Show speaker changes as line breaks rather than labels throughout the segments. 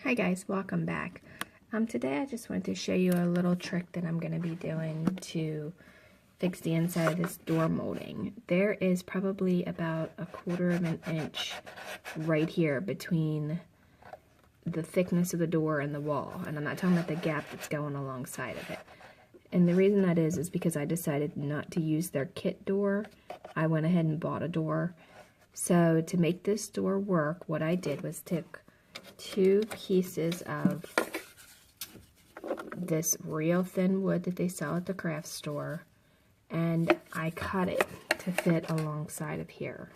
Hi guys, welcome back. Today I just wanted to show you a little trick that I'm going to be doing to fix the inside of this door molding. There is probably about 1/4 of an inch right here between the thickness of the door and the wall, and I'm not talking about the gap that's going alongside of it. And the reason that is because I decided not to use their kit door. I went ahead and bought a door. So to make this door work, what I did was took 2 pieces of this real thin wood that they sell at the craft store, and I cut it to fit alongside of here.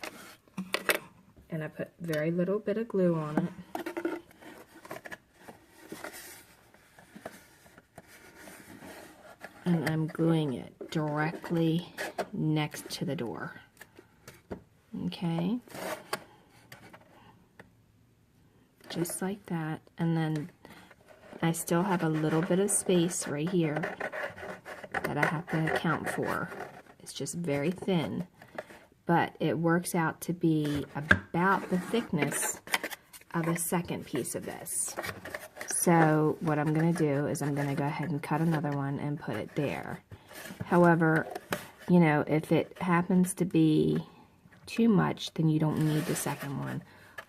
And I put very little bit of glue on it. And I'm gluing it directly next to the door. Okay? Just like that. And then I still have a little bit of space right here that I have to account for. It's just very thin, but it works out to be about the thickness of a second piece of this. So what I'm going to do is I'm going to go ahead and cut another one and put it there. However, you know, if it happens to be too much, then you don't need the second one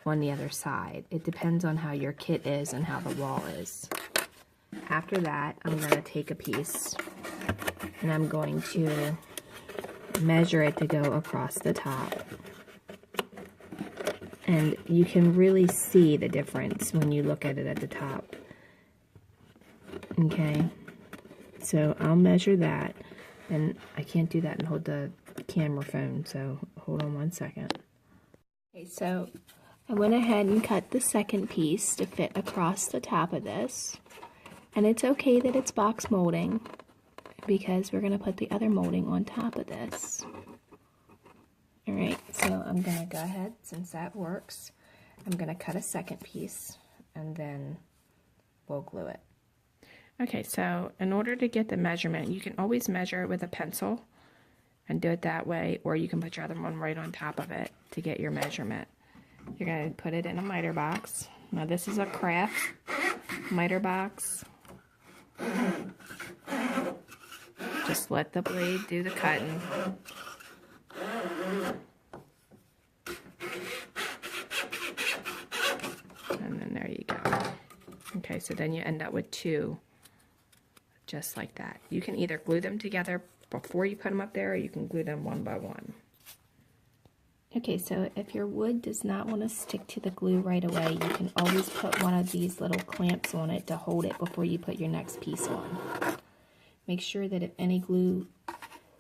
on the other side. It depends on how your kit is and how the wall is. After that, I'm going to take a piece and I'm going to measure it to go across the top. And you can really see the difference when you look at it at the top. Okay, so I'll measure that, and I can't do that and hold the camera phone, so hold on one second. Okay, so I went ahead and cut the second piece to fit across the top of this. And it's okay that it's box molding, because we're going to put the other molding on top of this. Alright, so I'm going to go ahead, since that works, I'm going to cut a second piece, and then we'll glue it. Okay, so in order to get the measurement, you can always measure it with a pencil and do it that way, or you can put your other one right on top of it to get your measurement. You're going to put it in a miter box. Now this is a craft miter box. Just let the blade do the cutting. And then there you go. Okay, so then you end up with 2 just like that. You can either glue them together before you put them up there, or you can glue them one by one. Okay, so if your wood does not want to stick to the glue right away, you can always put one of these little clamps on it to hold it before you put your next piece on. Make sure that if any glue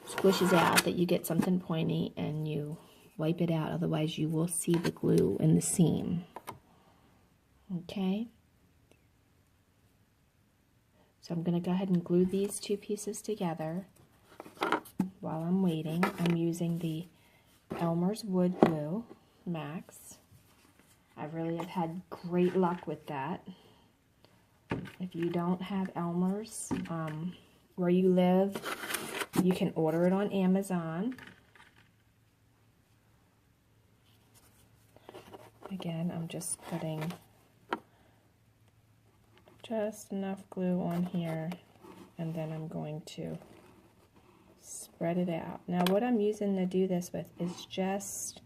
squishes out, that you get something pointy and you wipe it out, otherwise you will see the glue in the seam. Okay? So I'm going to go ahead and glue these 2 pieces together. While I'm waiting, I'm using the Elmer's Wood Glue Max. I really have had great luck with that. If you don't have Elmer's where you live, you can order it on Amazon. Again, I'm just putting just enough glue on here, and then I'm going to spread it out. Now what I'm using to do this with is just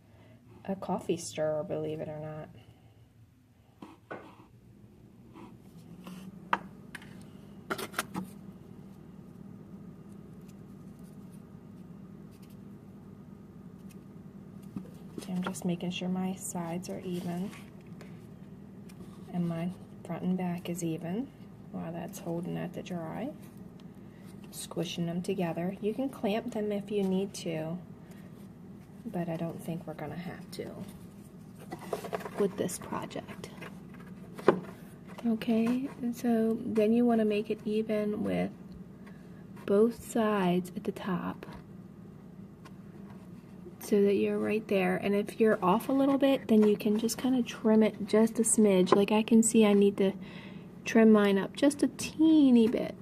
a coffee stirrer, believe it or not. Okay, I'm just making sure my sides are even and my front and back is even while that's holding that to dry. Squishing them together. You can clamp them if you need to, but I don't think we're going to have to with this project. Okay, and so then you want to make it even with both sides at the top so that you're right there. And if you're off a little bit, then you can just kind of trim it just a smidge. Like I can see I need to trim mine up just a teeny bit.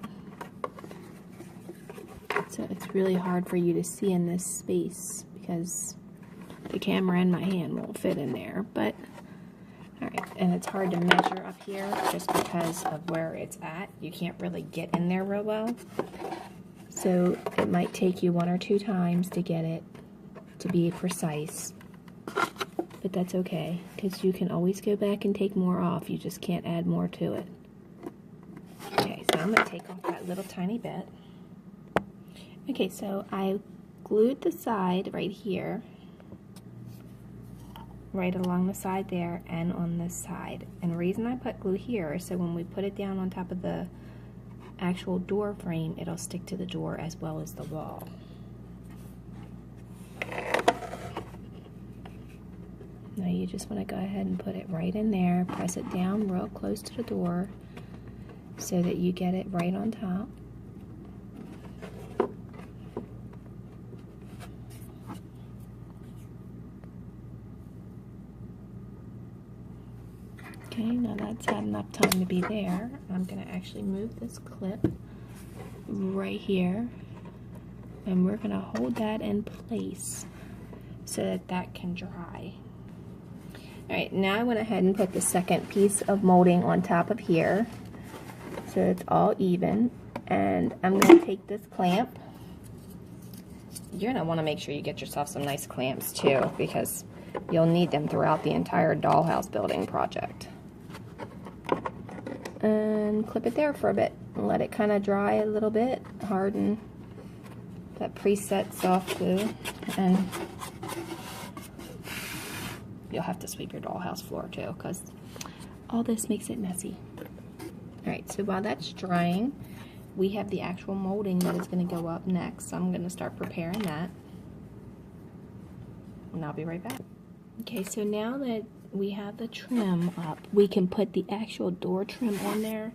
So it's really hard for you to see in this space because the camera and my hand won't fit in there. But Alright, and it's hard to measure up here just because of where it's at. You can't really get in there real well. So it might take you 1 or 2 times to get it to be precise. But that's okay, because you can always go back and take more off. You just can't add more to it. Okay, so I'm going to take off that little tiny bit. Okay, so I glued the side right here, right along the side there and on this side. And the reason I put glue here is so when we put it down on top of the actual door frame, it'll stick to the door as well as the wall. Now you just want to go ahead and put it right in there, press it down real close to the door so that you get it right on top. Okay, now that's had enough time to be there. I'm going to actually move this clip right here, and we're going to hold that in place so that that can dry. Alright, now I went ahead and put the second piece of molding on top of here so it's all even, and I'm going to take this clamp. You're going to want to make sure you get yourself some nice clamps too, because you'll need them throughout the entire dollhouse building project. And clip it there for a bit and let it kind of dry a little bit, harden that preset soft glue, and you'll have to sweep your dollhouse floor too, because all this makes it messy. Alright, so while that's drying, we have the actual molding that is going to go up next. So I'm going to start preparing that, and I'll be right back. Okay, so now that we have the trim up, we can put the actual door trim on there.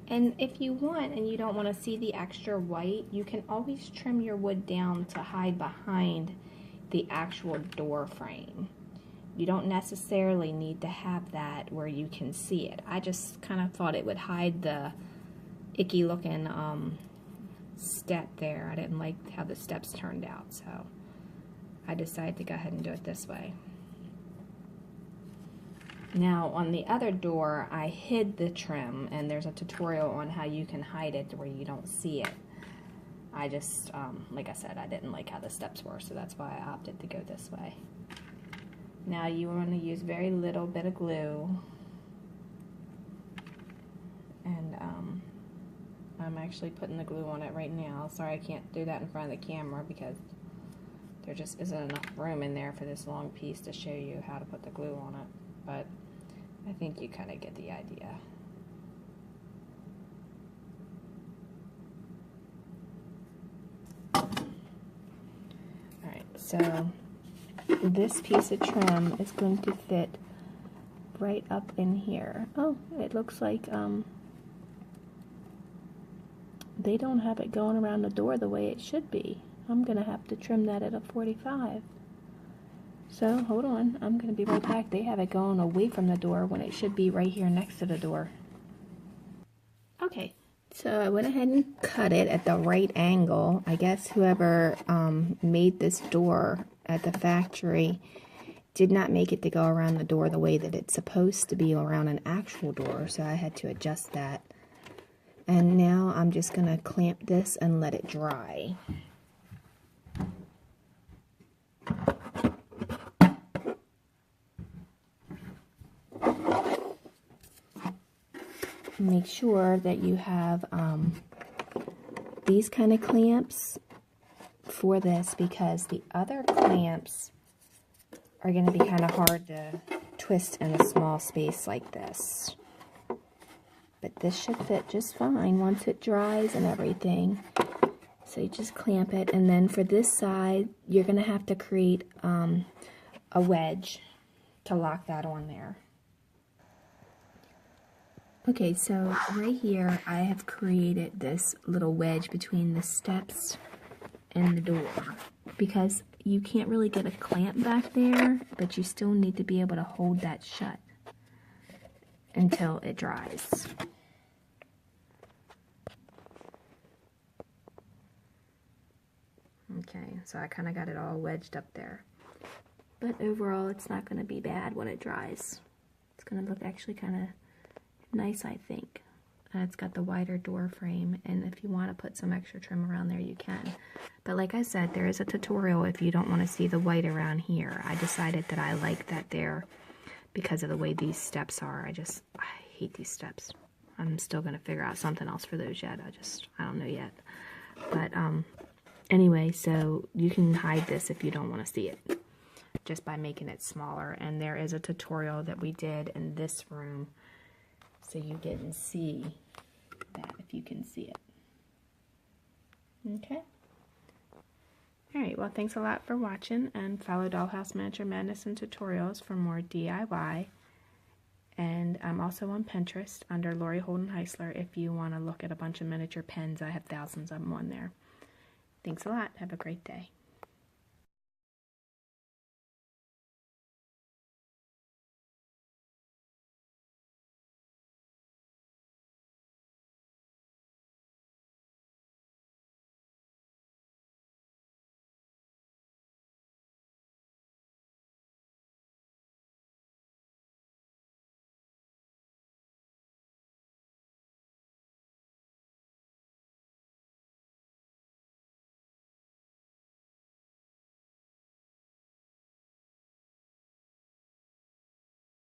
And if you want and you don't want to see the extra white, you can always trim your wood down to hide behind the actual door frame. You don't necessarily need to have that where you can see it. I just kind of thought it would hide the icky looking step there. I didn't like how the steps turned out, so I decided to go ahead and do it this way. Now on the other door, I hid the trim, and there's a tutorial on how you can hide it where you don't see it. I just, like I said, I didn't like how the steps were, so that's why I opted to go this way. Now you want to use very little bit of glue, and I'm actually putting the glue on it right now. Sorry I can't do that in front of the camera because there just isn't enough room in there for this long piece to show you how to put the glue on it, but I think you kind of get the idea. Alright, so this piece of trim is going to fit right up in here. Oh, it looks like they don't have it going around the door the way it should be. I'm going to have to trim that at a 45. So, hold on. I'm going to be right back. They have it going away from the door when it should be right here next to the door. Okay, so I went ahead and cut it at the right angle. I guess whoever made this door at the factory did not make it to go around the door the way that it's supposed to be around an actual door, so I had to adjust that. And now I'm just going to clamp this and let it dry. Make sure that you have these kind of clamps for this, because the other clamps are going to be kind of hard to twist in a small space like this. But this should fit just fine once it dries and everything. So you just clamp it, and then for this side, you're going to have to create a wedge to lock that on there. Okay, so right here, I have created this little wedge between the steps and the door, because you can't really get a clamp back there, but you still need to be able to hold that shut until it dries. Okay, so I kind of got it all wedged up there. But overall, it's not going to be bad when it dries. It's going to look actually kind of nice, I think. And it's got the wider door frame, and if you want to put some extra trim around there, you can. But like I said, there is a tutorial if you don't want to see the white around here. I decided that I like that there because of the way these steps are. I hate these steps. I'm still going to figure out something else for those yet. I don't know yet. But anyway, so you can hide this if you don't want to see it, just by making it smaller. And there is a tutorial that we did in this room, so you didn't see that, if you can see it. Okay. Alright, well, thanks a lot for watching, and follow Dollhouse Miniature Madness and Tutorials for more DIY. And I'm also on Pinterest under Lori Holden Heisler if you want to look at a bunch of miniature pens. I have thousands of them on there. Thanks a lot. Have a great day.